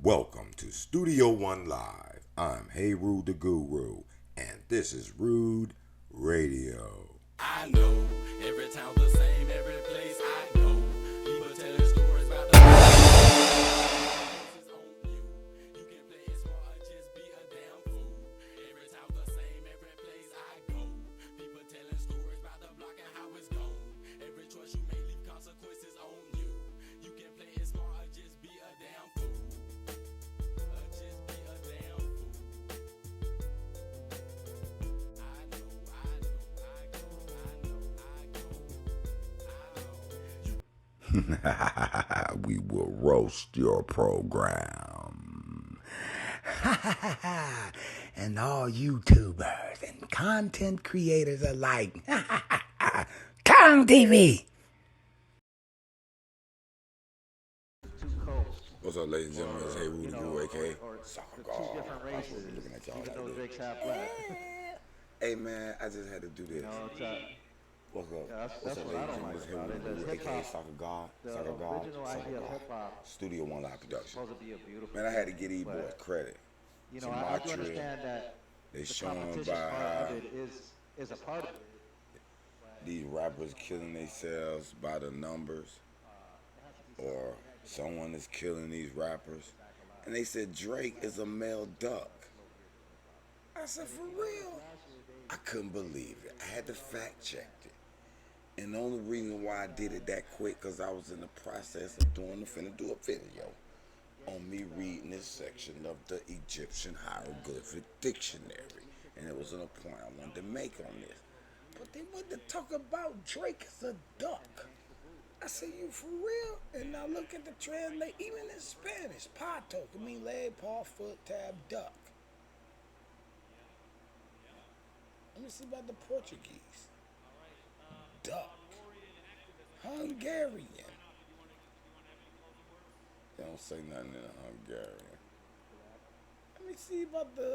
Welcome to Studio One Live. I'm Heru the Guru, and this is Rude Radio. I know every town the same, every place I go. People telling stories about the on you. You can play it smart or just be a damn fool. Every town the same, every place I go. People telling stories about the block and how it's gone. Every choice you make leave consequences on you. You can play it smart or just be a damn fool. Or just be a damn fool. I know, I know, I go, I know, I go, I know. We will roast your program. And all YouTubers and content creators alike. Kong TV. What's up, ladies and gentlemen? It's Heru the Guru, aka soccergod. Different races, Looking at y'all even like though this. Drake's half black. Hey man, I just had to do this. What's up? Yeah, What's that's up, what I ladies don't and like gentlemen? about it. It's Heru the Does Guru, aka hip-hop, soccergod. the Soccergod. original idea of hip-hop Studio One Live Production. supposed to be a beautiful Man, I had to thing, get these boys but, credit. you know, I do understand that They the showing competition by part how of it is a part of it. these rappers killing themselves by the numbers, or someone is killing these rappers. And they said Drake is a male duck. I said, for real? I couldn't believe it. I had to fact check it. And the only reason why I did it that quick, because I was in the process of finna do a video on me reading this section of the Egyptian hieroglyphic dictionary. And it was on a point I wanted to make on this. But they wanted to talk about Drake as a duck. I said, you for real? And now look at the translate, even in Spanish. Pato can mean leg, paw, foot, tab, duck. Let me see about the Portuguese. Duck. Hungarian. They don't say nothing in Hungarian. Let me see about the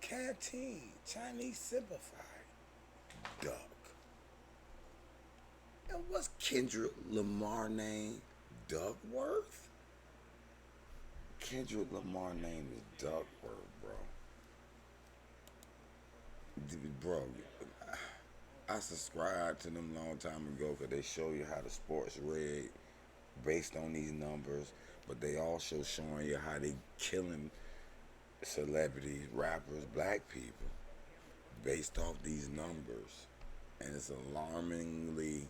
canteen. Chinese simplified. Duck. And what's Kendrick Lamar name? Duckworth? Kendrick Lamar name is Duckworth, bro. Bro, I subscribed to them a long time ago because they show you how the sports rig based on these numbers, but they also showing you how they killing celebrities, rappers, black people based off these numbers. And it's alarmingly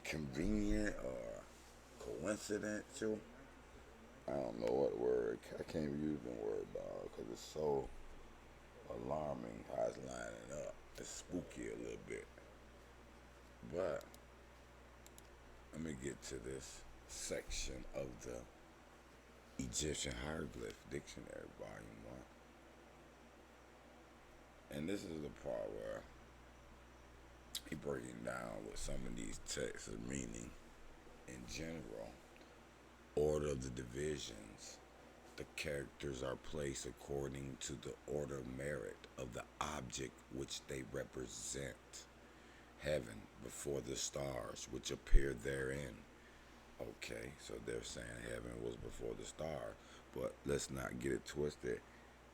convenient or coincidental. I don't know what word. I can't use the word, dog, because it's so alarming how it's lining up. It's spooky a little bit. But let me get to this section of the Egyptian Hieroglyph Dictionary, Volume 1. And this is the part where he breaking down what some of these texts are meaning in general. Order of the divisions. The characters are placed according to the order of merit of the object which they represent. Heaven before the stars which appear therein. Okay, so they're saying heaven was before the star, but let's not get it twisted.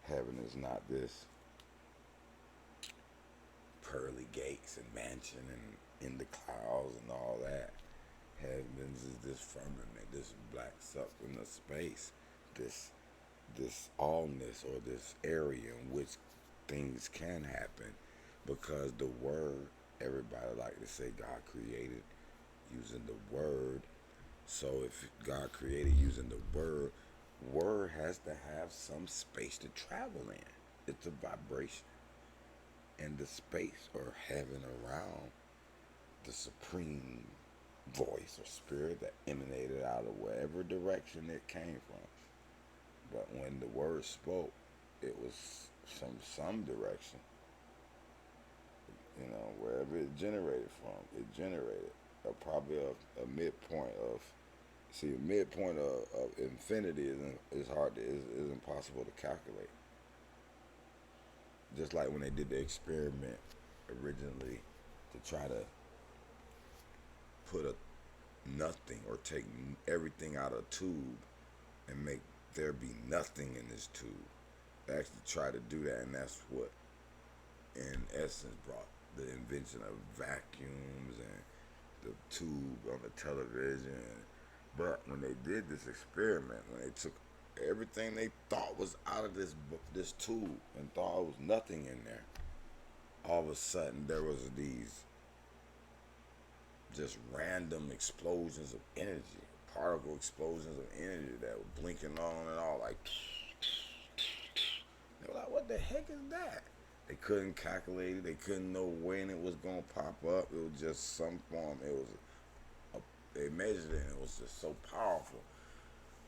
Heaven is not this pearly gates and mansion and in the clouds and all that. Heavens is this firmament, this black substance of space, this allness or this area in which things can happen, because the word, everybody like to say God created using the word. So if God created using the word has to have some space to travel in. It's a vibration. And the space or heaven around the supreme voice or spirit that emanated out of whatever direction it came from. But when the word spoke, it was from some direction. You know, wherever it generated from, it generated probably a midpoint of. See, a midpoint of infinity is impossible to calculate. Just like when they did the experiment originally to try to put a nothing, or take everything out of a tube and make there be nothing in this tube. They actually try to do that, and that's what, in essence, brought the invention of vacuums and the tube on the television. But when they did this experiment, when they took everything they thought was out of this tube and thought it was nothing in there, all of a sudden there was these just random explosions of energy, particle explosions of energy that were blinking on and all, like, they were like, what the heck is that? They couldn't calculate it. They couldn't know when it was going to pop up. It was just some form. They measured it, and it was just so powerful.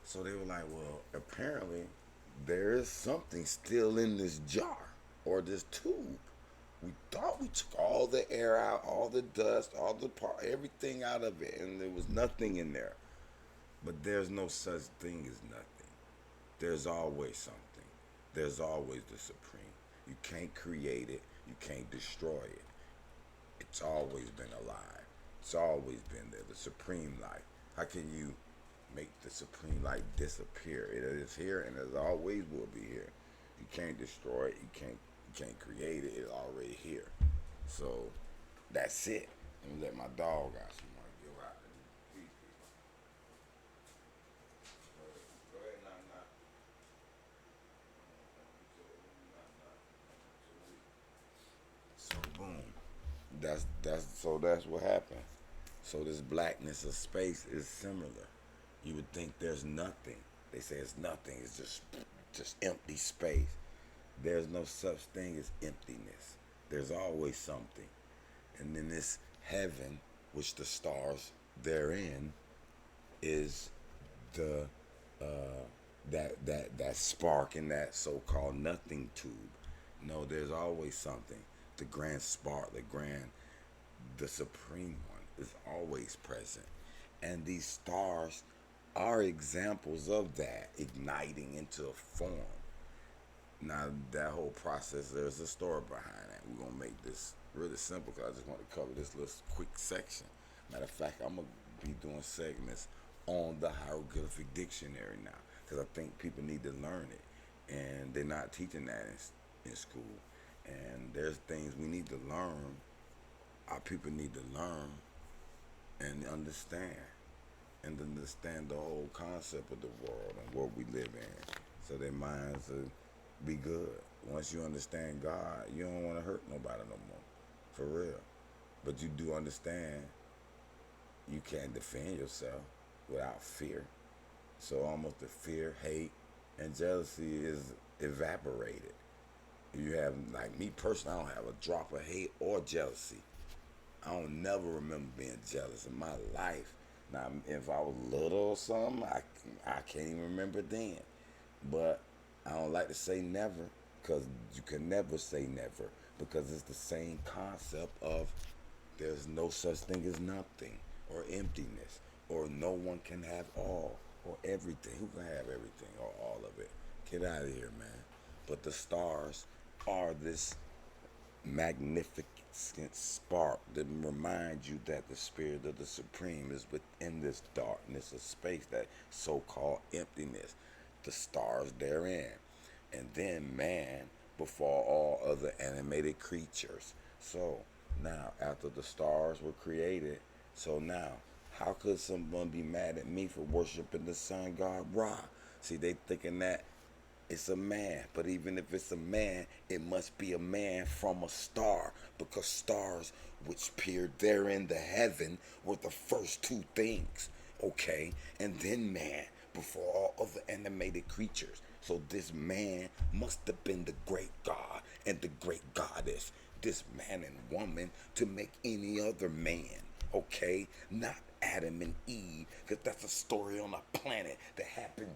So they were like, well, apparently there is something still in this jar or this tube. We thought we took all the air out, all the dust, everything out of it, and there was nothing in there. But there's no such thing as nothing. There's always something. There's always the supreme. You can't create it. You can't destroy it. It's always been alive. It's always been there. The supreme life. How can you make the supreme life disappear? It is here, and it always will be here. You can't destroy it. You can't create it. It's already here. So that's it. Let me let my dog out. She want to go out. Go ahead, nah. So boom. That's what happened. So this blackness of space is similar. You would think there's nothing. They say it's nothing. It's just empty space. There's no such thing as emptiness. There's always something. And then this heaven, which the stars therein, is the that spark in that so-called nothing tube. No, there's always something. The grand spark, the supreme one is always present. And these stars are examples of that, igniting into a form. Now, that whole process, there's a story behind that. We're going to make this really simple because I just want to cover this little quick section. Matter of fact, I'm going to be doing segments on the hieroglyphic dictionary now because I think people need to learn it. And they're not teaching that in school. And there's things we need to learn. Our people need to learn and understand. And understand the whole concept of the world and what we live in. So their minds will be good. Once you understand God, you don't want to hurt nobody no more. For real. But you do understand you can't defend yourself without fear. So almost the fear, hate, and jealousy is evaporated. You have, like me personally, I don't have a drop of hate or jealousy. I don't never remember being jealous in my life. Now, if I was little or something, I can't even remember then. But I don't like to say never, because you can never say never, because it's the same concept of there's no such thing as nothing, or emptiness, or no one can have all, or everything. Who can have everything, or all of it? Get out of here, man. But the stars are this magnificent spark that reminds you that the spirit of the supreme is within this darkness of space, that so-called emptiness, the stars therein, and then man before all other animated creatures. So now, after the stars were created, so now how could someone be mad at me for worshiping the sun god Ra? See, they thinking that it's a man, but even if it's a man, it must be a man from a star, because stars which appeared there in the heaven were the first two things, okay? And then man before all other animated creatures. So this man must have been the great God and the great goddess, this man and woman, to make any other man, okay? Not Adam and Eve, because that's a story on a planet that happened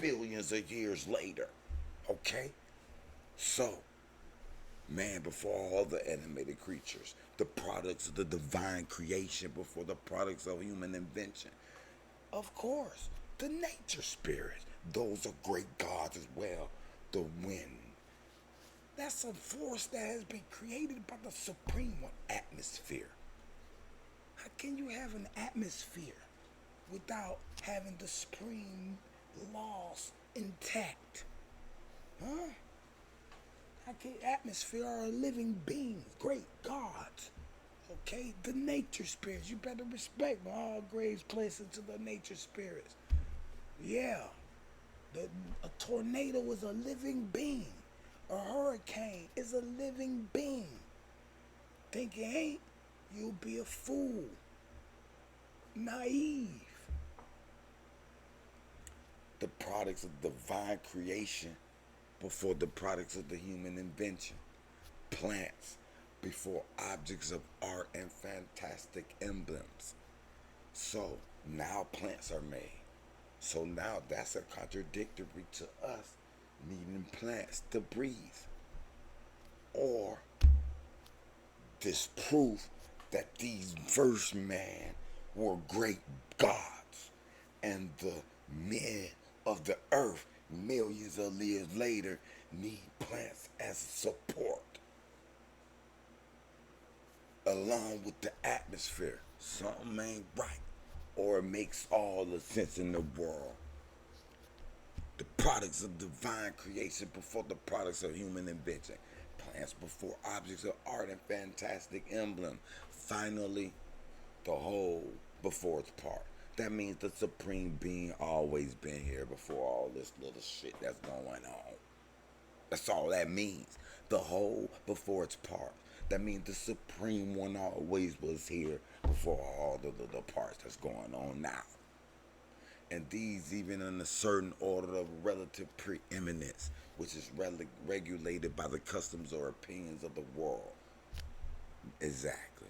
billions of years later, okay? So, man before all the animated creatures, the products of the divine creation before the products of human invention. Of course, the nature spirits, those are great gods as well. The wind, that's a force that has been created by the supreme one. Atmosphere. How can you have an atmosphere without having the supreme laws intact? Huh? How can atmosphere are living beings, great gods? Okay, the nature spirits. You better respect all graves placed into the nature spirits. Yeah, a tornado is a living being. A hurricane is a living being. Think it ain't? You'll be a fool. Naive. The products of divine creation before the products of the human invention. Plants before objects of art and fantastic emblems. So now plants are made. So now that's a contradictory to us needing plants to breathe. Or this proof that these first man were great gods and the men of the earth millions of years later need plants as support along with the atmosphere. Something ain't right, or it makes all the sense in the world. The products of divine creation before the products of human invention. Plants before objects of art and fantastic emblem. Finally, the whole before its part. That means the supreme being always been here before all this little shit that's going on. That's all that means. The whole before its part. That means the supreme one always was here before all the little parts that's going on now. And these even in a certain order of relative preeminence, which is regulated by the customs or opinions of the world. Exactly.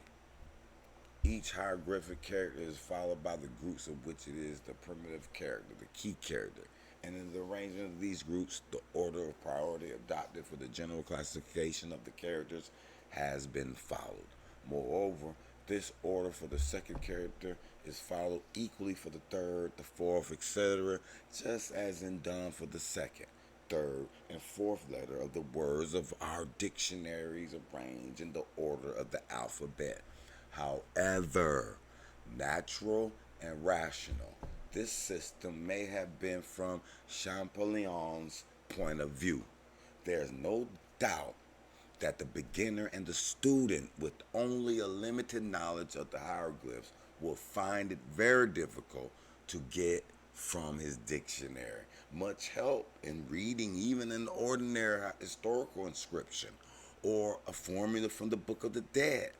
Each hieroglyphic character is followed by the groups of which it is the primitive character, the key character. And in the arrangement of these groups, the order of priority adopted for the general classification of the characters has been followed. Moreover, this order for the second character is followed equally for the third, the fourth, etc., just as in done for the second, third, and fourth letter of the words of our dictionaries arranged in the order of the alphabet. However, natural and rational, this system may have been from Champollion's point of view. There's no doubt that the beginner and the student with only a limited knowledge of the hieroglyphs will find it very difficult to get from his dictionary much help in reading even an ordinary historical inscription or a formula from the Book of the Dead.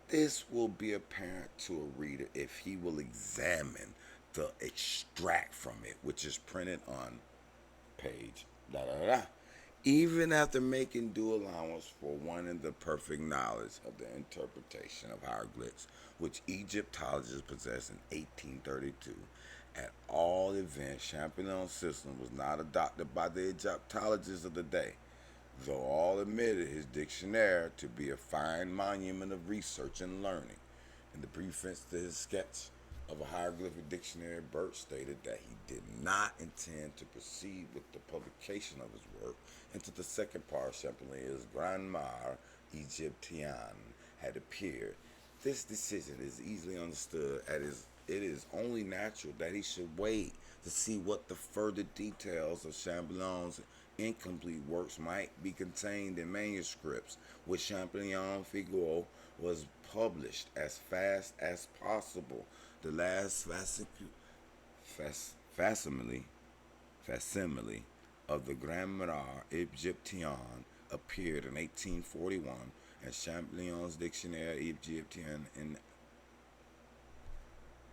This will be apparent to a reader if he will examine the extract from it, which is printed on page da da da. Even after making due allowance for one in the perfect knowledge of the interpretation of hieroglyphs, which Egyptologists possessed in 1832, at all events, Champollion's system was not adopted by the Egyptologists of the day, though all admitted his dictionary to be a fine monument of research and learning. In the preface to his sketch of a hieroglyphic dictionary, Budge stated that he did not intend to proceed with the publication of his work until the second part of Champollion's Grammaire Egyptienne had appeared. This decision is easily understood as it is only natural that he should wait to see what the further details of Champollion's incomplete works might be contained in manuscripts, which Champollion Figaro was published as fast as possible. The last facsimile of the Grammaire Egyptienne appeared in 1841, and Champollion's Dictionnaire Egyptien in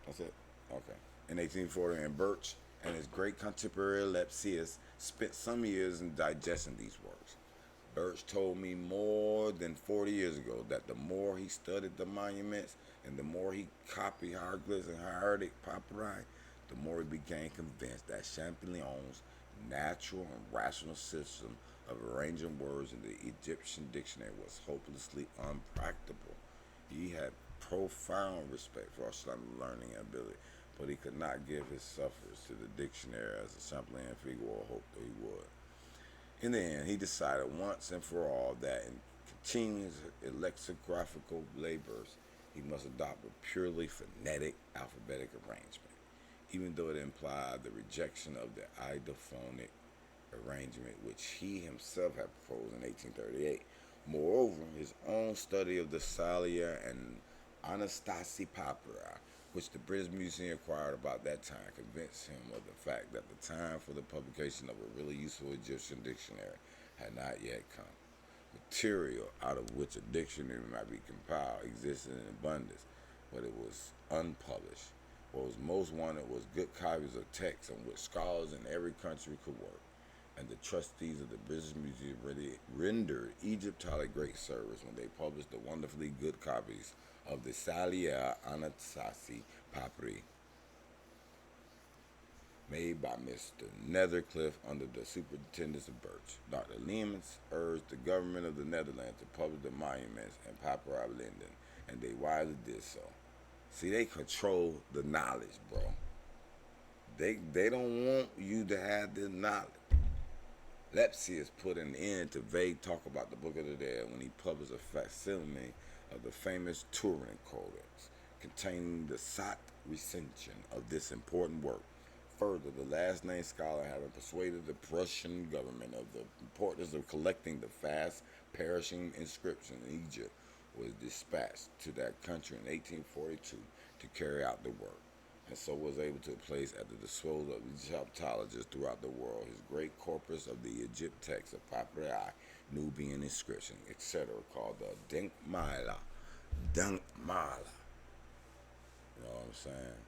that's it. Okay. In 1840, and Budge and his great contemporary Lepsius spent some years in digesting these works. Budge told me more than 40 years ago that the more he studied the monuments and the more he copied hieroglyphs and hieratic papyri, the more he became convinced that Champollion's natural and rational system of arranging words in the Egyptian dictionary was hopelessly unpracticable. He had profound respect for Islamic learning and ability, but he could not give his sufferers to the dictionary as the Champollion's Figaro hoped that he would. In the end, he decided once and for all that in continuing his lexicographical labors, he must adopt a purely phonetic alphabetic arrangement, even though it implied the rejection of the idophonic arrangement which he himself had proposed in 1838. Moreover, his own study of the Salia and Anastasi papyri, which the British Museum acquired about that time, convinced him of the fact that the time for the publication of a really useful Egyptian dictionary had not yet come. Material out of which a dictionary might be compiled existed in abundance, but it was unpublished. What was most wanted was good copies of texts on which scholars in every country could work, and the trustees of the British Museum rendered Egypt a great service when they published the wonderfully good copies of the Salia Anasazi Papyri, made by Mr. Nethercliffe under the superintendence of Budge. Dr. Leemans urged the government of the Netherlands to publish the monuments and papyri of Linden, and they wisely did so. See, they control the knowledge, bro. They don't want you to have this knowledge. Lepsius put an end to vague talk about the Book of the Dead when he published a facsimile of the famous Turin Codex, containing the exact recension of this important work. Further, the last-named scholar, having persuaded the Prussian government of the importance of collecting the fast-perishing inscriptions in Egypt, was dispatched to that country in 1842 to carry out the work, and so was able to place at the disposal of Egyptologists throughout the world his great corpus of the Egypt text of papyri, Nubian inscription, etc., called the Denkmala. Denkmala. You know what I'm saying?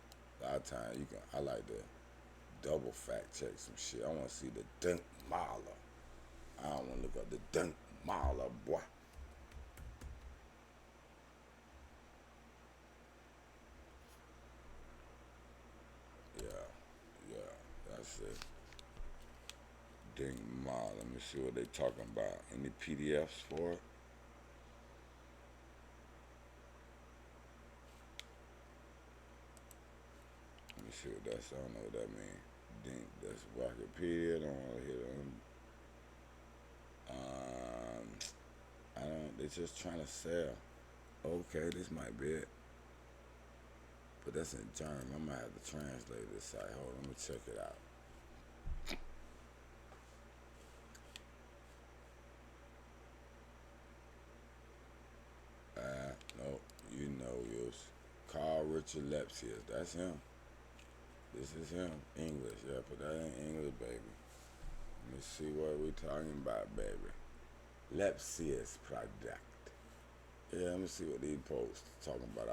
A lot of times I like to double fact check some shit. I want to see the Denkmala. I don't want to look up the Denkmala, boy. That's it. Denkmala. Let me see what they talking about. Any PDFs for it? Let me see what that's. I don't know what that means. Denk. That's Wikipedia. I don't want to hear them. I don't. They're just trying to sell. Okay, this might be it. But that's in German. I might have to translate this site. Hold on, let me check it out. No, you know yours. Carl Richard Lepsius. That's him. This is him. English. Yeah, put that in English, baby. Let me see what we talking about, baby. Lepsius Project. Yeah, let me see what these posts talking about.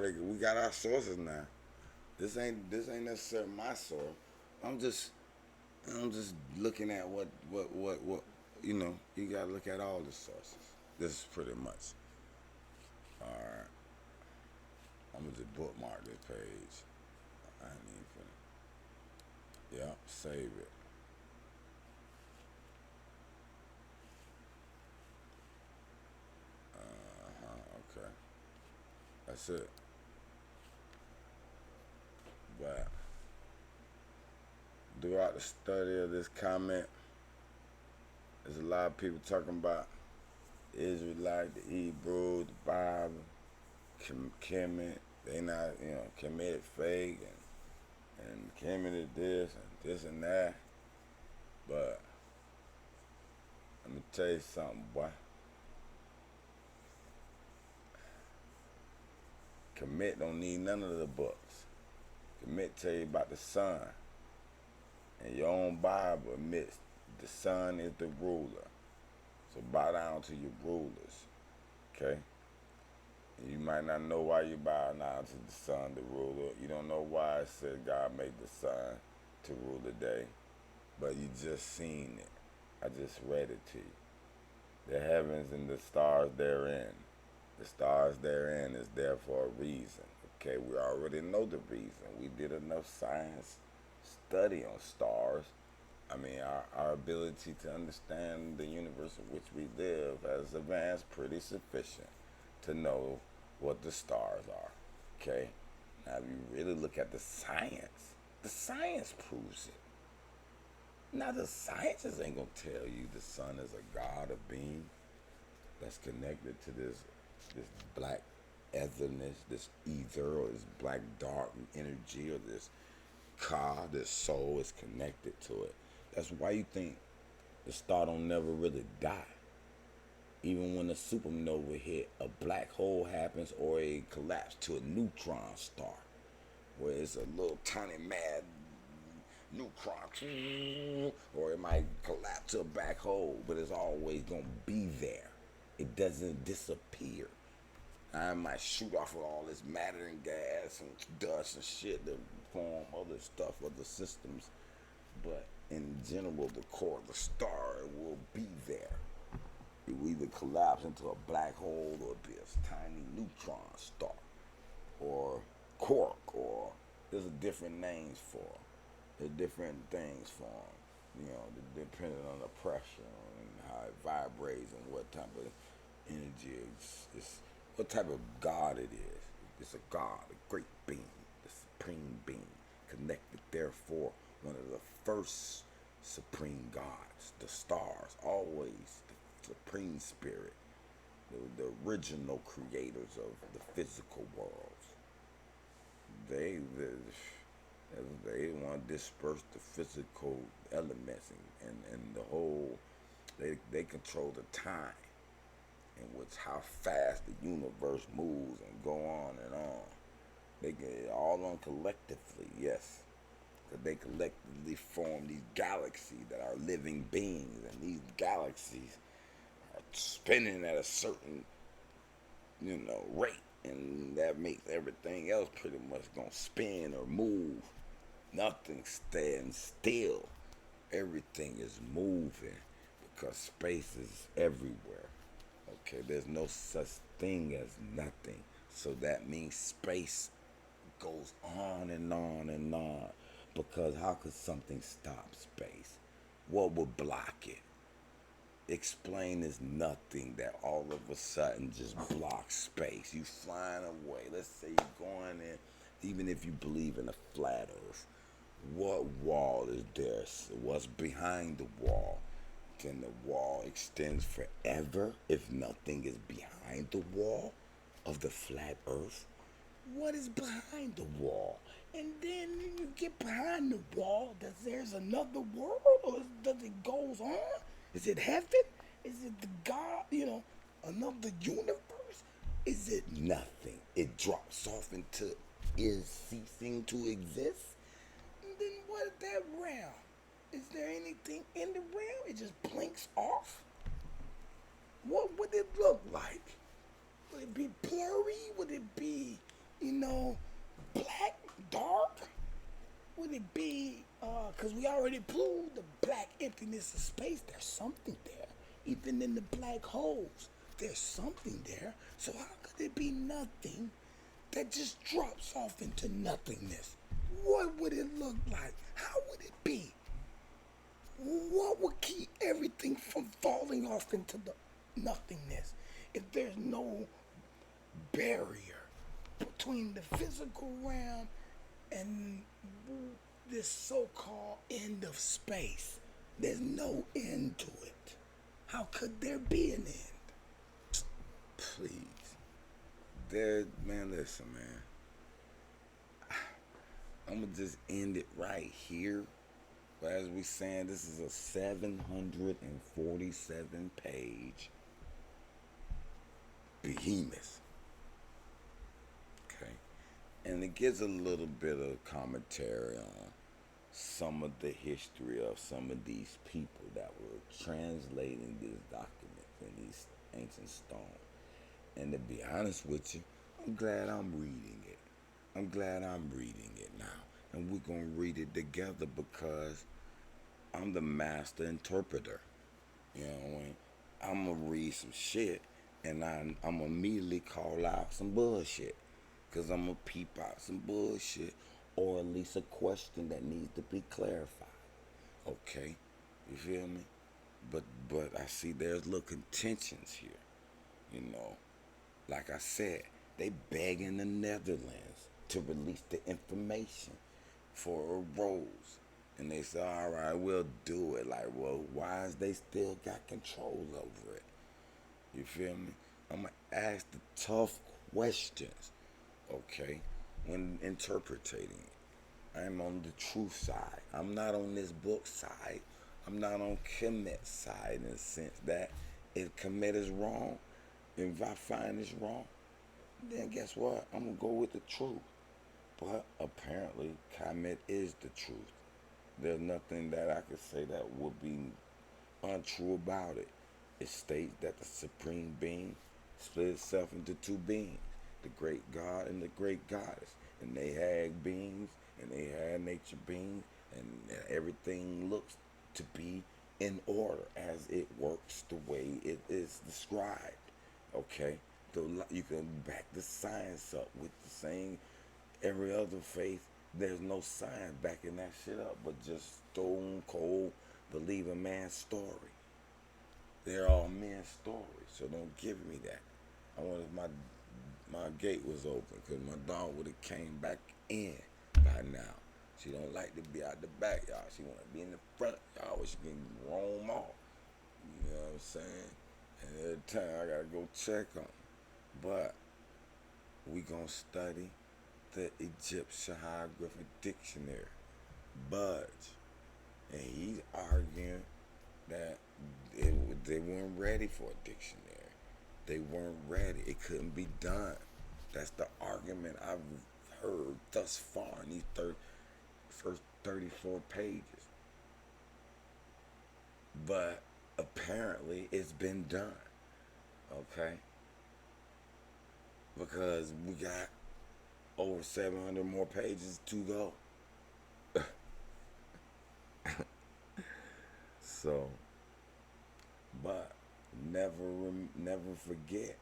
We got our sources now. This ain't necessarily my source. I'm just looking at what you know. You gotta look at all the sources. This is pretty much. All right. I'm gonna just bookmark this page. I ain't even finna. Yep, save it. Okay. That's it. But throughout the study of this comment, there's a lot of people talking about Israelite, the Hebrew, the Bible, Kamit. They not, Kamit fake, and Kamit is this and that. But let me tell you something, boy. Kamit don't need none of the books. Kamit tell you about the sun. And your own Bible admits the sun is the ruler. So bow down to your rulers. Okay? And you might not know why you bow down to the sun, the ruler. You don't know why it said God made the sun to rule the day. But you just seen it. I just read it to you. The heavens and the stars therein. The stars therein is there for a reason. Okay, we already know the reason. We did enough science study on stars. I mean, our ability to understand the universe in which we live has advanced pretty sufficient to know what the stars are. Okay? Now, if you really look at the science proves it. Now, the scientists ain't gonna tell you the sun is a god of being that's connected to this black etherness, this ether, or this black dark energy, or this ka, this soul is connected to it. That's why you think the star don't never really die. Even when a supernova hit, a black hole happens or a collapse to a neutron star, where it's a little tiny mad neutron, or it might collapse to a black hole, but it's always gonna be there. It doesn't disappear. I might shoot off with all this matter and gas and dust and shit to form other stuff, other systems, but in general, the core of the star will be there. It will either collapse into a black hole or be a tiny neutron star, or quark, or there's different names for them. There's different things for them, depending on the pressure and how it vibrates and what type of energy it's what type of God it is. It's a God, a great being, the supreme being, connected, therefore, one of the first supreme gods, the stars, always the supreme spirit, the original creators of the physical worlds. They want to disperse the physical elements and the whole, they control the time in which how fast the universe moves and go on and on. They get it all on collectively, yes. Because they collectively form these galaxies that are living beings, and these galaxies are spinning at a certain, rate, and that makes everything else pretty much gonna spin or move. Nothing stands still. Everything is moving because space is everywhere. Okay, there's no such thing as nothing. So that means space goes on and on and on. Because how could something stop space? What would block it? Explain is nothing that all of a sudden just blocks space. You flying away. Let's say you're going in, even if you believe in a flat earth, what wall is there? What's behind the wall? Can the wall extend forever if nothing is behind the wall of the flat earth? What is behind the wall? And then you get behind the wall, there's another world, or does it goes on? Is it heaven? Is it the God, another universe? Is it nothing? It drops off into is ceasing to exist? And then what is that realm? Is there anything in the realm? It just blinks off? What would it look like? Would it be blurry? Would it be, black, dark? Would it be, because we already proved the black emptiness of space, there's something there. Even in the black holes, there's something there. So how could it be nothing that just drops off into nothingness? What would it look like? How would it be? What would keep everything from falling off into the nothingness if there's no barrier between the physical realm and this so-called end of space? There's no end to it. How could there be an end? Please. Listen, man. I'm going to just end it right here. But as we saying, this is a 747 page behemoth. Okay. And it gives a little bit of commentary on some of the history of some of these people that were translating these documents in these ancient stones. And to be honest with you, I'm glad I'm reading it. I'm glad I'm reading it now. And we're going to read it together because I'm the master interpreter. I'm going to read some shit and I'm going to immediately call out some bullshit. Because I'm going to peep out some bullshit or at least a question that needs to be clarified. Okay? You feel me? But I see there's little contentions here. Like I said, they begging the Netherlands to release the information for a rose. And they say, all right, we'll do it. Like, well, why is they still got control over it? You feel me? I'm going to ask the tough questions, okay, when interpreting it. I'm on the truth side. I'm not on this book side. I'm not on Kamit side in the sense that if Kamit is wrong, if I find it's wrong, then guess what? I'm going to go with the truth. But apparently, Kamit is the truth. There's nothing that I could say that would be untrue about it. It states that the Supreme Being split itself into two beings, the great God and the great goddess. And they had beings and they had nature beings, and everything looks to be in order as it works the way it is described. Okay? You can back the science up with the same every other faith. There's no science backing that shit up, but just stone cold believe a man's story. They're all men's stories, so don't give me that. I wonder if my gate was open, because my dog would have came back in by now. She don't like to be out the back, y'all. She want to be in the front, y'all, where she can roam off. You know what I'm saying? And every time I got to go check on them. But we going to study the Egyptian hieroglyphic dictionary, Budge. And he's arguing that they weren't ready for a dictionary. They weren't ready. It couldn't be done. That's the argument I've heard thus far in these first 34 pages. But apparently it's been done. Okay? Because we got over 700 more pages to go. So, but never forget,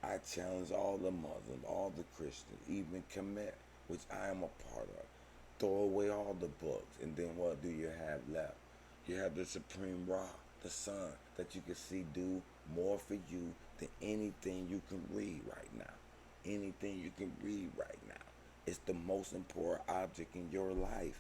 I challenge all the Muslims, all the Christians, even Kamit, which I am a part of. Throw away all the books, and then what do you have left? You have the Supreme Ra, the Sun, that you can see do more for you than anything you can read right now. Anything you can read right now. It's the most important object in your life.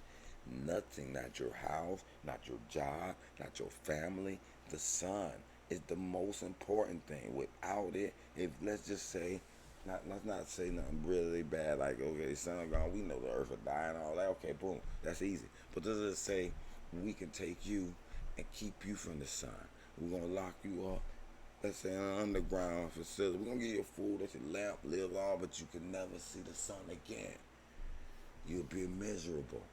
Nothing, not your house, not your job, not your family. The sun is the most important thing. Without it, if let's just say, let's not say nothing really bad like, okay, the sun gone, we know the earth will die and all that. Okay, boom, that's easy. But does it say we can take you and keep you from the sun? We're gonna lock you up. Let's say in an underground facility. We're gonna give you food that your lamp live on, but you can never see the sun again. You'll be miserable.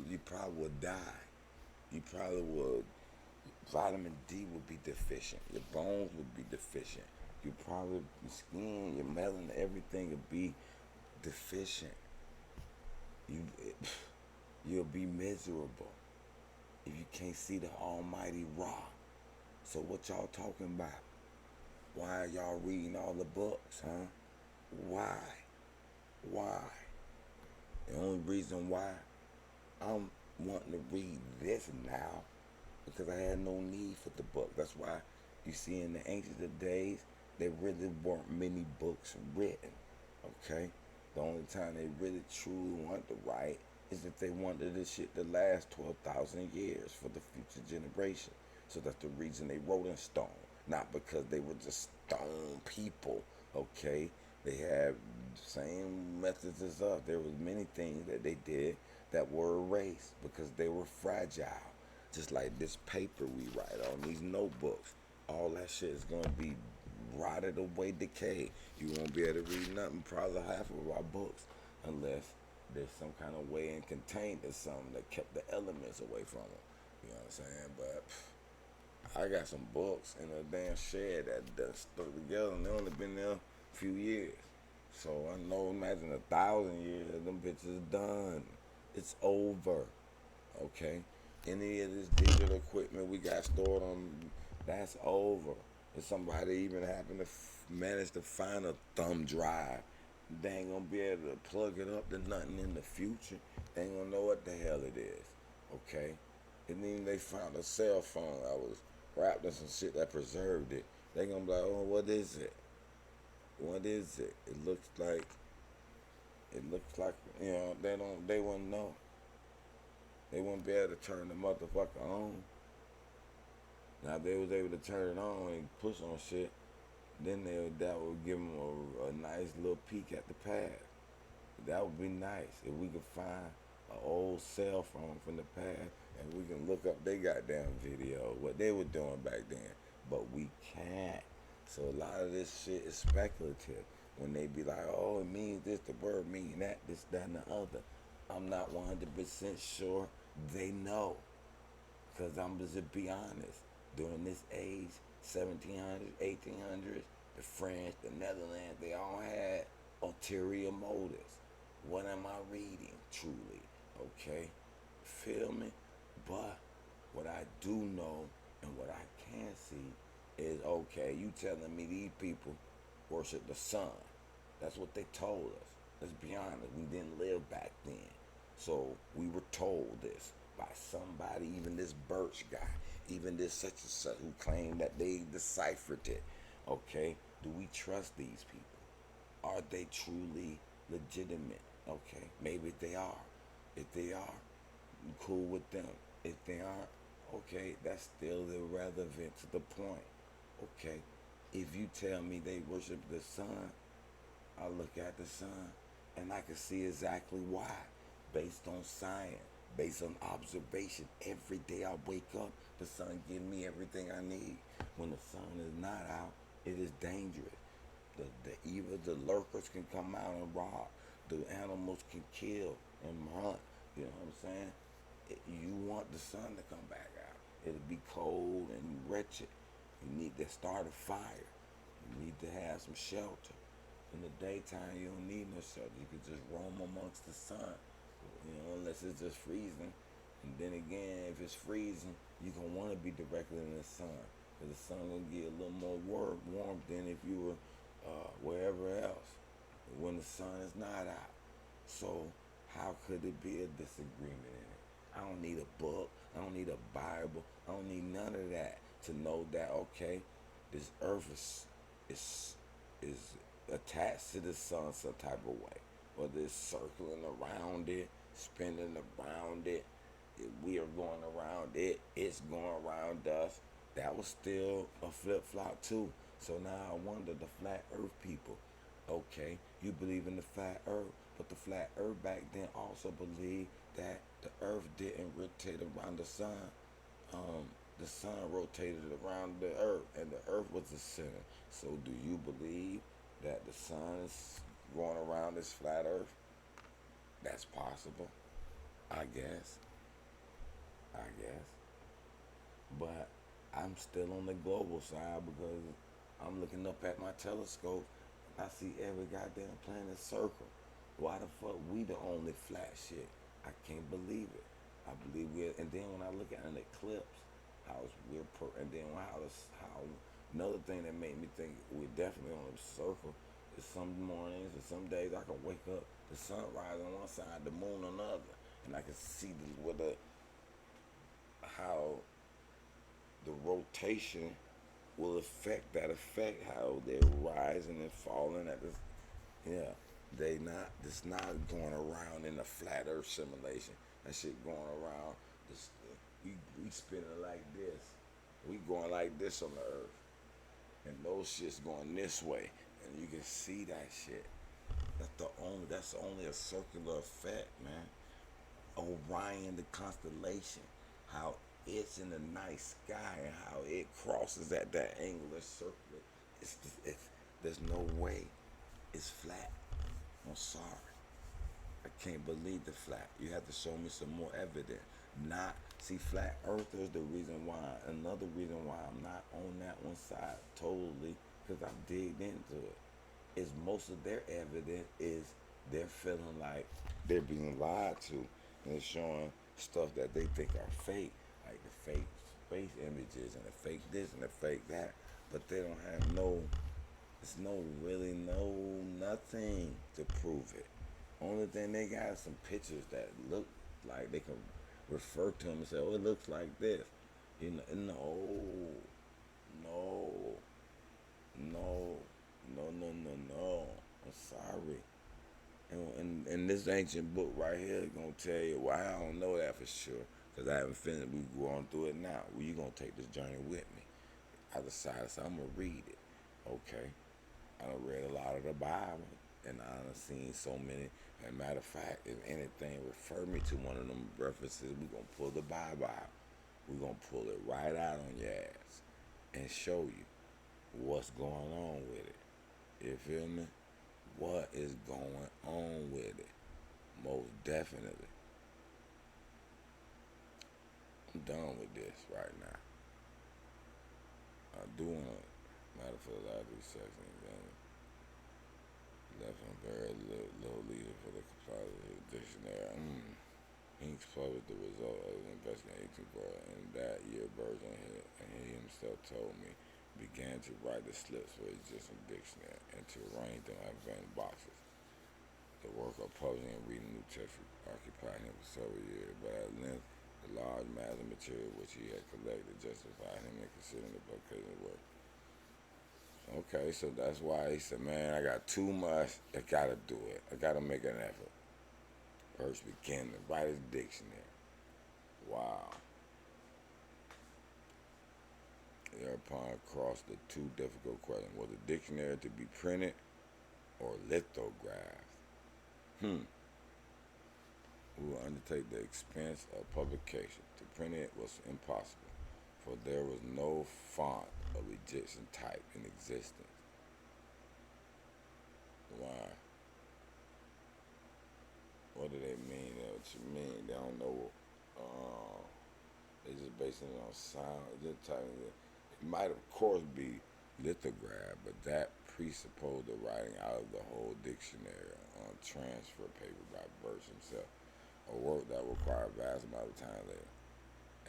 You probably would die. You probably would. Vitamin D would be deficient. Your bones would be deficient. Your skin, your melanin, everything would be deficient. You'll be miserable if you can't see the Almighty Ra. So what y'all talking about? Why are y'all reading all the books, huh? Why? The only reason why I'm wanting to read this now because I had no need for the book. That's why you see in the ancient days, there really weren't many books written, okay? The only time they really truly wanted to write is if they wanted this shit to last 12,000 years for the future generation. So that's the reason they wrote in stone, not because they were just stone people, okay? They had the same methods as us. There was many things that they did that were erased because they were fragile. Just like this paper we write on, these notebooks, all that shit is going to be rotted away, decayed. You won't be able to read nothing, probably half of our books, unless there's some kind of way and contained or something that kept the elements away from them. You know what I'm saying? But I got some books in a damn shed that stuck together, and they only been there a few years. So I know, imagine 1,000 years, them bitches done. It's over, okay? Any of this digital equipment we got stored on, that's over. If somebody even happen to manage to find a thumb drive, they ain't gonna be able to plug it up to nothing in the future. They ain't gonna know what the hell it is, okay? And then they found a cell phone that was wrapped in some shit that preserved it. They gonna be like, oh, what is it? What is it? It looks like, you know, they wouldn't know. They wouldn't be able to turn the motherfucker on. Now, if they was able to turn it on and push on shit, then that would give them a nice little peek at the past. That would be nice if we could find an old cell phone from the past and we can look up their goddamn video, what they were doing back then. But we can't. So a lot of this shit is speculative. When they be like, oh, it means this, the word mean that, this, that, and the other. I'm not 100% sure they know. Because I'm just to be honest, during this age, 1700s, 1800s, the French, the Netherlands, they all had ulterior motives. What am I reading, truly? Okay? Feel me? But what I do know and what I can see is, okay, you telling me these people worship the sun. That's what they told us. Let's be honest, we didn't live back then. So we were told this by somebody, even this Birch guy, even this such and such who claimed that they deciphered it. Okay? Do we trust these people? Are they truly legitimate? Okay? Maybe they are. If they are, I'm cool with them. If they aren't, okay, that's still irrelevant to the point. Okay? If you tell me they worship the sun, I look at the sun and I can see exactly why. Based on science, based on observation. Every day I wake up, the sun gives me everything I need. When the sun is not out, it is dangerous. Even the lurkers can come out and rob. The animals can kill and hunt. You know what I'm saying? You want the sun to come back out. It'll be cold and wretched. You need to start a fire. You need to have some shelter. In the daytime, you don't need no shelter. You can just roam amongst the sun. You know, unless it's just freezing. And then again, if it's freezing, you're going to want to be directly in the sun. Because the sun will get a little more warm than if you were wherever else. When the sun is not out. So how could it be a disagreement in it? I don't need a book. I don't need a Bible. I don't need none of that to know that, okay, this earth is attached to the sun some type of way. Whether it's circling around it, spinning around it, we are going around it, it's going around us. That was still a flip-flop too. So now I wonder, the flat earth people, okay, you believe in the flat earth, but the flat earth back then also believed that the earth didn't rotate around the sun. The sun rotated around the earth, and the earth was the center. So do you believe that the sun is going around this flat earth? That's possible, I guess. But I'm still on the global side because I'm looking up at my telescope. I see every goddamn planet circle. Why the fuck we the only flat shit? I can't believe it. I believe we're, and then when I look at an eclipse, and then how another thing that made me think we're definitely on a circle is some mornings and some days I can wake up, the sun rise on one side, the moon on the other, and I can see how the rotation will affect that effect, how they're rising and falling at this. Yeah, it's not going around in a flat earth simulation. That shit going around, this, we spinning like this. We going like this on the earth. And those shits going this way. And you can see that shit. That's only a circular effect, man. Orion, the constellation, how it's in the night sky and how it crosses at that angular circle. There's no way it's flat. I'm sorry. I can't believe the flat. You have to show me some more evidence. Flat earthers, the reason why, another reason why I'm not on that one side totally, because I've digged into it, is most of their evidence is they're feeling like they're being lied to, and it's showing stuff that they think are fake, like the fake space images and the fake this and the fake that, but they don't have nothing to prove it. Only thing they got is some pictures that look like they can refer to them and say, oh, it looks like this. You know, no. I'm sorry. And this ancient book right here is going to tell you why I don't know that for sure. Because I haven't finished. We're going through it now. Well, you're going to take this journey with me. I decided, so I'm going to read it. Okay, I done read a lot of the Bible, and I done seen so many. As a matter of fact, if anything refer me to one of them references, we gonna pull the Bible out. We gonna pull it right out on your ass and show you what's going on with it. You feel me? What is going on with it? Most definitely. I'm done with this right now. I do want to, matter for the last 3 seconds, then left him very little leader for the composite dictionary. Hinks published the result of an investigation for in that year. Budge and he himself told me began to write the slips for existing dictionary and to arrange them in boxes. The work of publishing and reading New Testament occupied him for several years, but at length the large mass of material which he had collected justified him in considering the publication of the work. Okay, so that's why he said, man, I got too much, I gotta do it. I gotta make an effort. First began to write his dictionary. Wow. Thereupon crossed the two difficult questions. Was the dictionary to be printed or lithographed? We will undertake the expense of publication. To print it was impossible, for there was no font of Egyptian type in existence. Why? What do they mean? What you mean? They don't know. They just basing it on sound. It might, of course, be lithographed, but that presupposed the writing out of the whole dictionary on transfer paper by Budge himself, a work that required a vast amount of time later.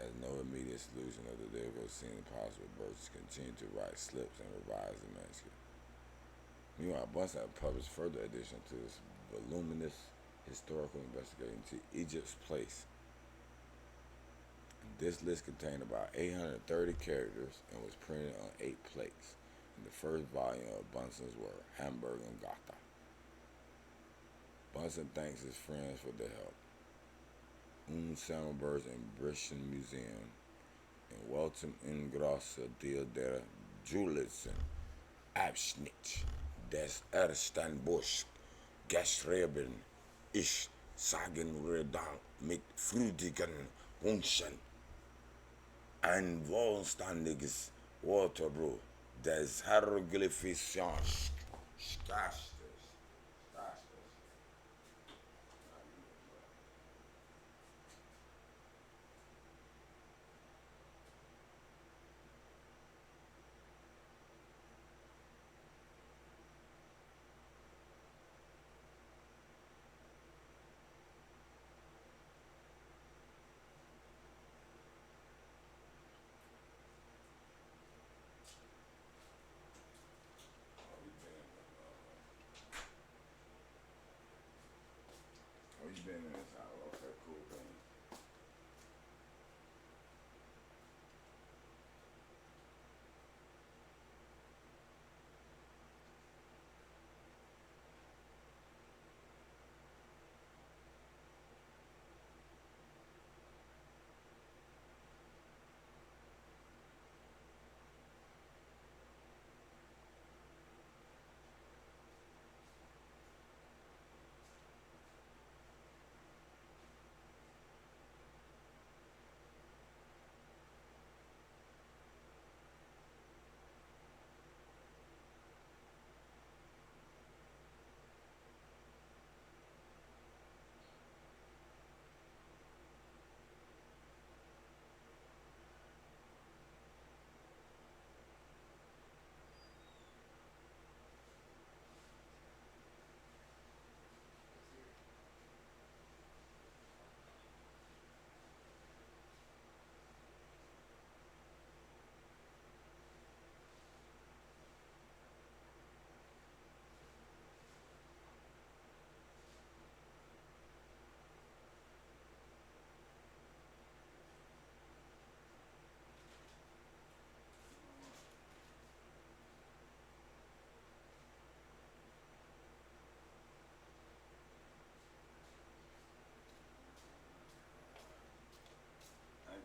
As no immediate solution of the difficulty seemed possible, Budge continued to write slips and revise the manuscript. Meanwhile, Bunsen published further additions to this voluminous historical investigation into Egypt's place. This list contained about 830 characters and was printed on 8 plates in the first volume of Bunsen's work, Hamburg and Gotha. Bunsen thanks his friends for their help. Sammelberg and British Museum, and welcome in großer Deal der Julitzen Abschnitt des ersten Buch geschrieben ist, sagen wir dann mit freudigen Wünschen ein wohlständiges Wörterbuch des hieroglyphischen Stastes. Oh, you been in this house? Okay, cool, man.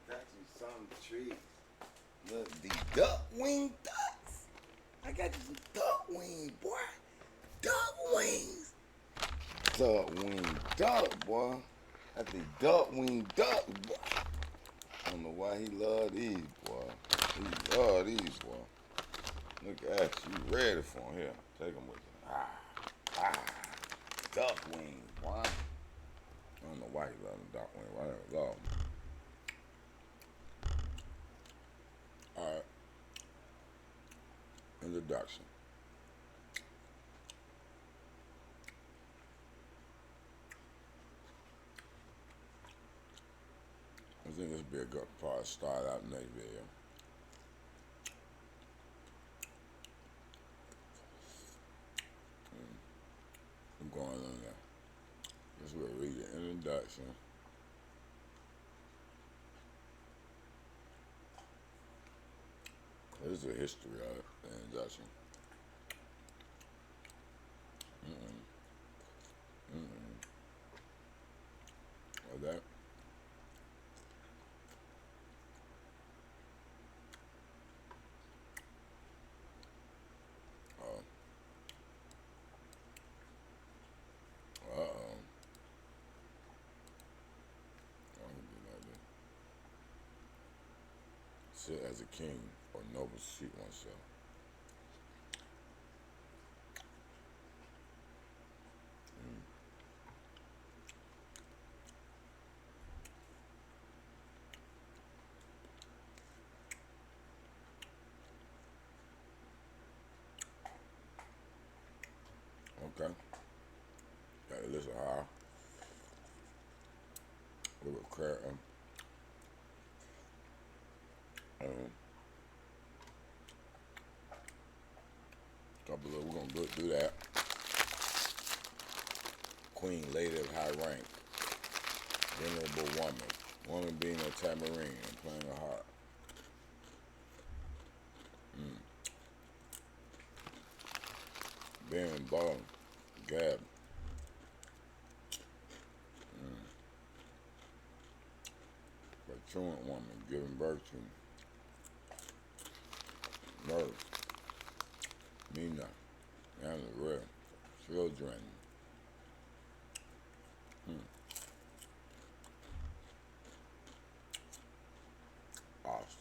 Got you some trees. Look, the duck wing ducks. I I got some duck wings, boy. Duck wings. Duck wing duck, boy. That's the duck wing duck, boy. I don't know why he love these, boy. He love these, boy. Look at you, ready for him. Here, take them with you. Duck wings, boy. I don't know why he love the duck wings. Why they love them. All right. Introduction. I think this would be a good part to start out next video. I'm going on there. This will read the introduction. This is the history of it, the introduction. Like that. Sit as a king or noble seat oneself. Okay. Got a list of how. A little crap. Couple of, we're gonna go through that. Queen, lady of high rank, venerable woman, woman being a tambourine and playing a harp. Being bottom, gab. A truant woman, giving birth to Murph, Mina, and the real children.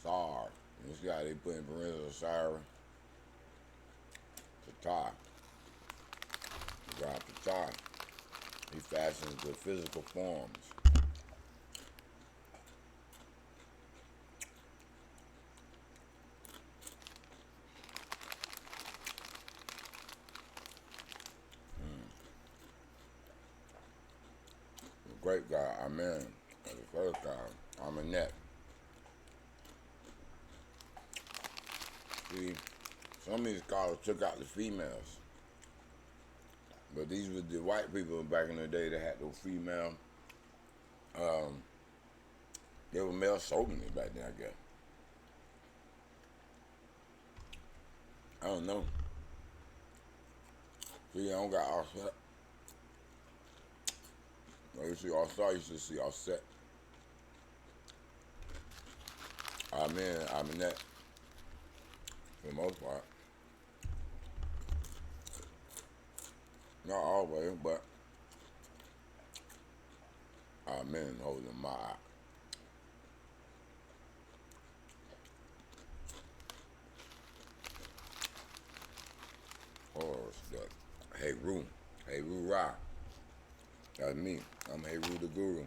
Sar. You see how they put in parentheses Sarah? Ptah. God Ptah. He fashions the physical forms. The great God, Amen. And the first God, Amenet. See, some of these scholars took out the females. But these were the white people back in the day that had those female, they were male chauvinist back then, I guess. I don't know. See, I don't got offset. You see offset, you should see offset. Amen, Amenet. For the most part. Not always, but Amen holding my eye. Horrors, the Heru. Heru Ra. That's me. I'm Heru the Guru.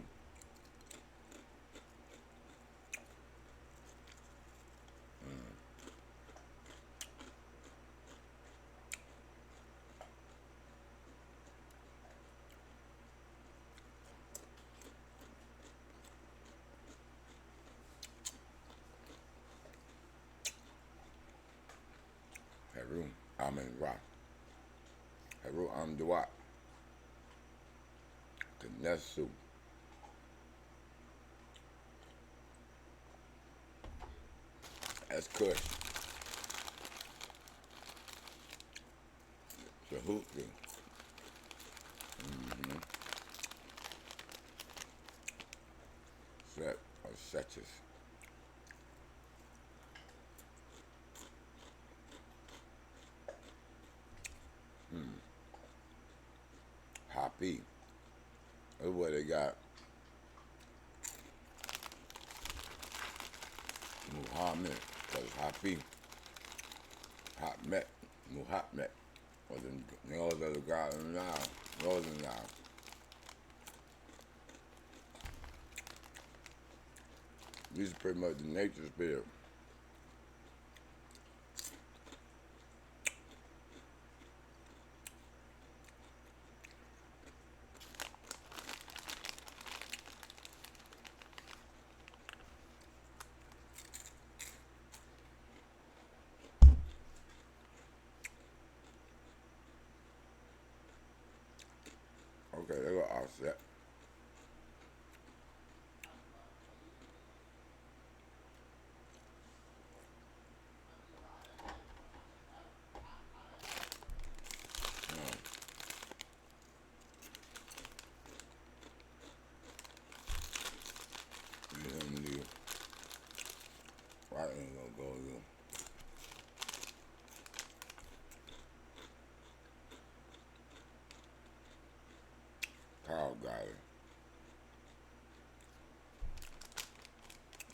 Heru, Amen Ra. Heru Amduat. Kenesu. That's Kush. Shahuti. Set or Setches. Happy. That's where they got Muhammad, because Happy, Hatmet, Muhammad, was the nose of the God of the Nile, Northern Nile. These are pretty much the nature spirit. Okay, they got offset. Right ain't gonna go you. Cow goddess.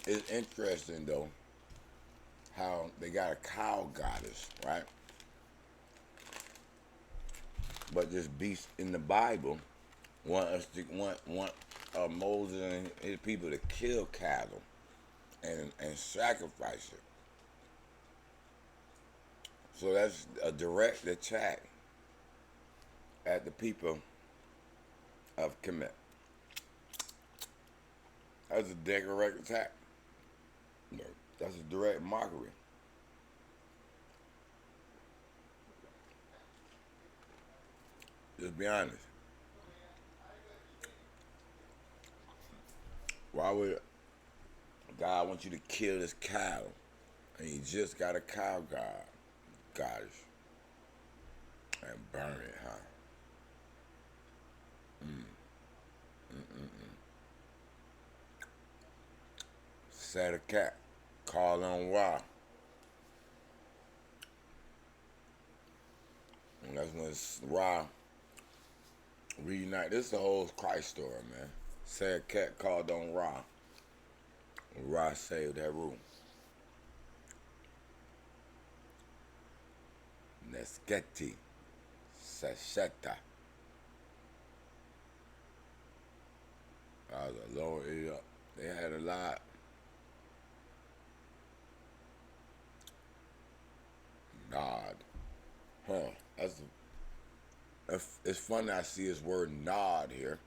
It's interesting though how they got a cow goddess, right? But this beast in the Bible want Moses and his people to kill cattle and sacrifice it. So that's a direct attack at the people of Kamit. That's a direct attack. No, that's a direct mockery. Just be honest. Why would God want you to kill this cow? And you just got a cow goddess. And burn it, huh? Set a cat. Call on Ra. And that's when Ra reunite. This is the whole Christ story, man. Set a cat called on Ra. And Ra saved Heru. Nesketi. Sasheta. I was a lower it up. They had a lot. Nod. Huh. It's funny I see this word nod here.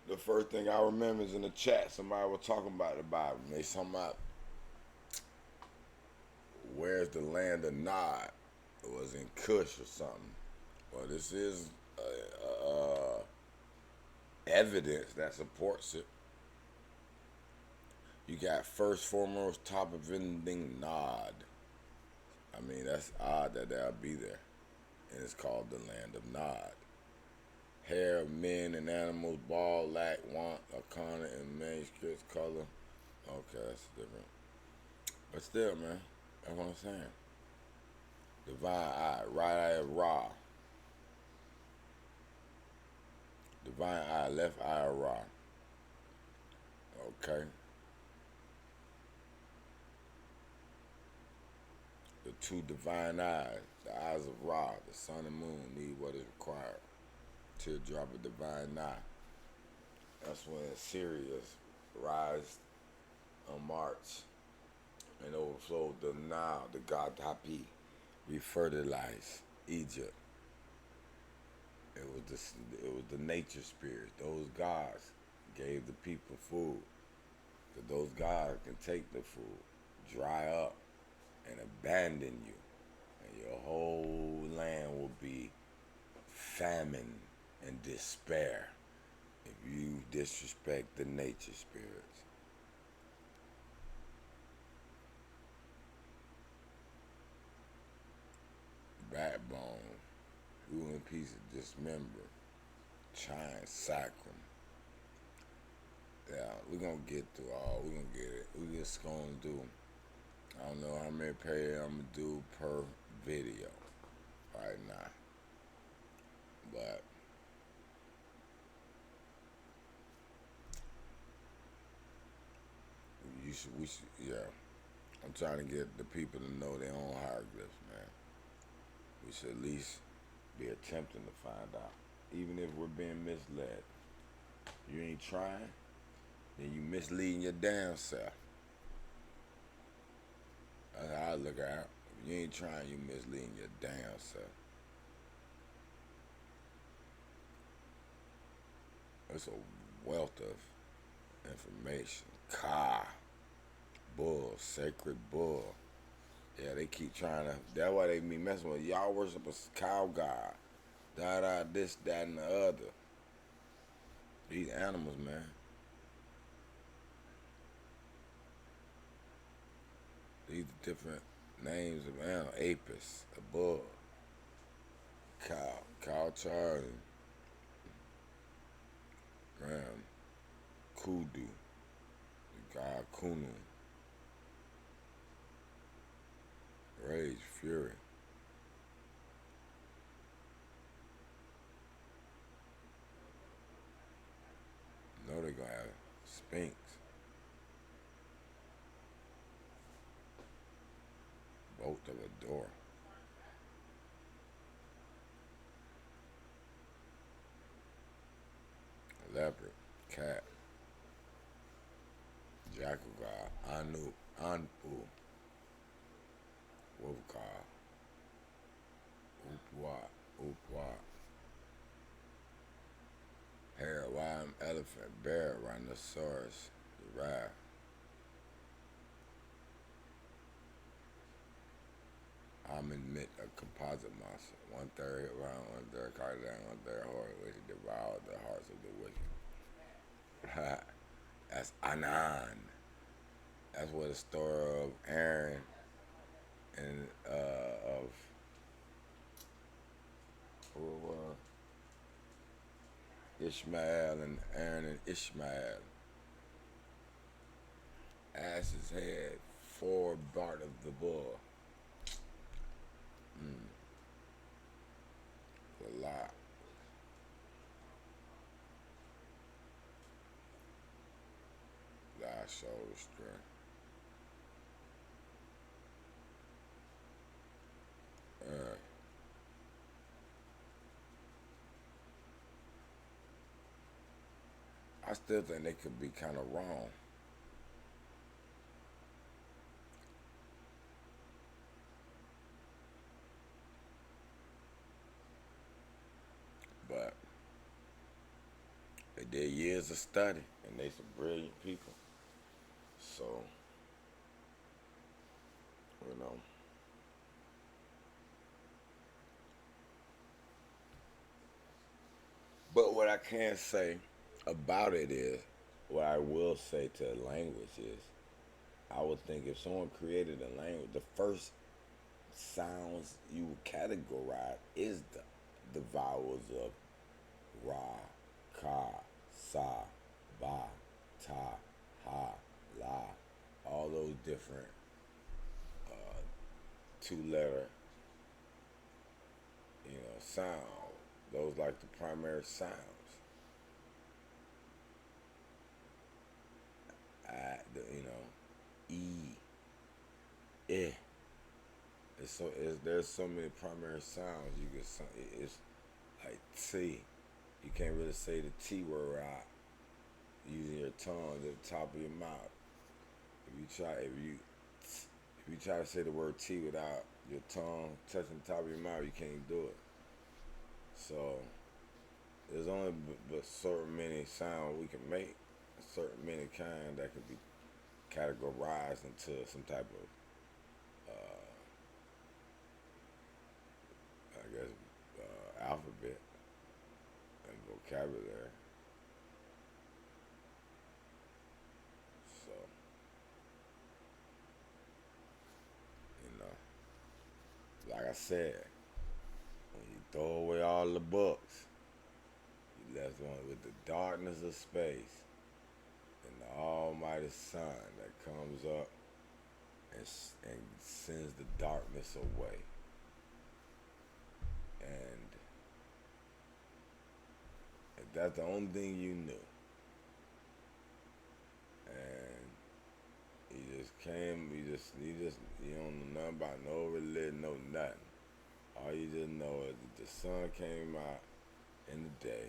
The first thing I remember is in the chat, somebody was talking about the Bible. And they talking about where's the land of Nod? It was in Cush or something. Well, this is evidence that supports it. You got first, foremost, top of anything, Nod. I mean, that's odd that they'll be there. And it's called the land of Nod. Hair of men and animals, ball, lack, want, arcana, and manuscripts, color. Okay, that's different. But still, man, that's what I'm saying. Divine eye, right eye of Ra. Divine eye, left eye of Ra. Okay. The two divine eyes, the eyes of Ra, the sun and moon need what is required. Teardrop of divine eye. That's when Sirius rise on March and overflowed the Nile, the god Hapi, refertilized Egypt. It was the nature spirits. Those gods gave the people food. But those gods can take the food, dry up, and abandon you. And your whole land will be famine and despair if you disrespect the nature spirits. Backbone, human pieces dismembered, giant sacrum. Yeah, we're gonna get through all. We're gonna get it. We just gonna do. I don't know how many pages I'm gonna do per video right now, but We should, yeah. I'm trying to get the people to know their own hieroglyphs, man. We should at least be attempting to find out, even if we're being misled. You ain't trying, then you misleading your damn self. That's how I look at it. If you ain't trying, you misleading your damn self. It's a wealth of information. Ka, bull, sacred bull. Yeah, they keep trying to. That's why they be messing with y'all. Worship a cow god. This, that, and the other. These animals, man. These are different names of animals. Apis, a bull, cow Charlie, ram, kudu, the god Kunu, rage, fury. You know they gonna have Sphinx, bolt of a door. Leopard, cat, jackal god, Anpu, wolf god, Upwa, Heru, lion, elephant, bear, rhinoceros, giraffe. Admit a composite monster. 1/3 hit round, 1/3 cardiac, 1/3 horror, which devoured the hearts of the wicked. That's Anan. That's what the story of Aaron and of Ishmael and Aaron and Ishmael. Ass's head, 4 Bart of the bull. A lot. Thy shoulder strength. I still think they could be kind of wrong. But they did years of study, and they some brilliant people. So, you know. But what I can say about it is, what I will say to the language is, I would think if someone created a language, the first sounds you would categorize is the vowels of Ra, Ka, Sa, Ba, Ta, Ha, La, all those different 2-letter, sounds. Those like the primary sounds. E, eh. There's so many primary sounds you can. It's like T. You can't really say the T word out using your tongue at the top of your mouth. If you try to say the word T without your tongue touching the top of your mouth, you can't do it. So there's only but certain many sounds we can make, certain many kind that can be categorized into some type of, alphabet and vocabulary. So, like I said, when you throw away all the books, you left one with the darkness of space and the almighty sun that comes up and sends the darkness away. And if that's the only thing you knew, and came, you don't know nothing about no religion, no nothing. All you just know is that the sun came out in the day,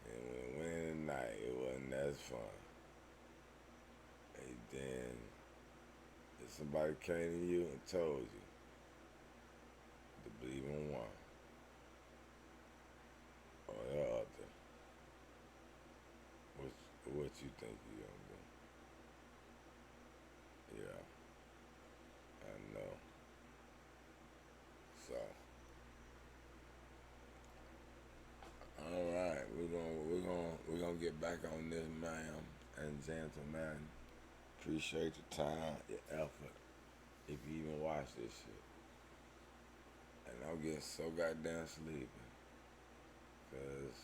and when it went in the night, it wasn't as fun. And then, if somebody came to you and told you to believe in one or the other, what you think you gonna do? Yeah, I know. So, all right, we're gonna get back on this, ma'am and gentlemen. Appreciate your time, your effort, if you even watch this shit. And I'm getting so goddamn sleepy, cause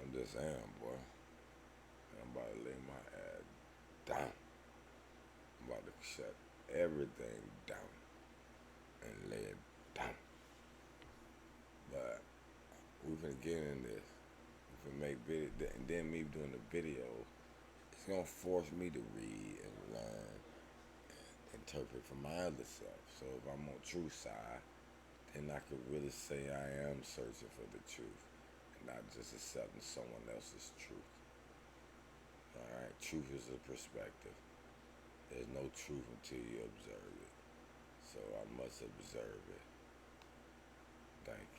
I'm just saying, boy. I'm about to lay my ass down. I'm about to shut everything down and lay it down. But we finna get in this. We finna make video, and then me doing the video, it's gonna force me to read and learn and interpret for my other self. So if I'm on truth side, then I could really say I am searching for the truth and not just accepting someone else's truth. Alright, truth is a perspective. There's no truth until you observe it. So I must observe it. Thank you.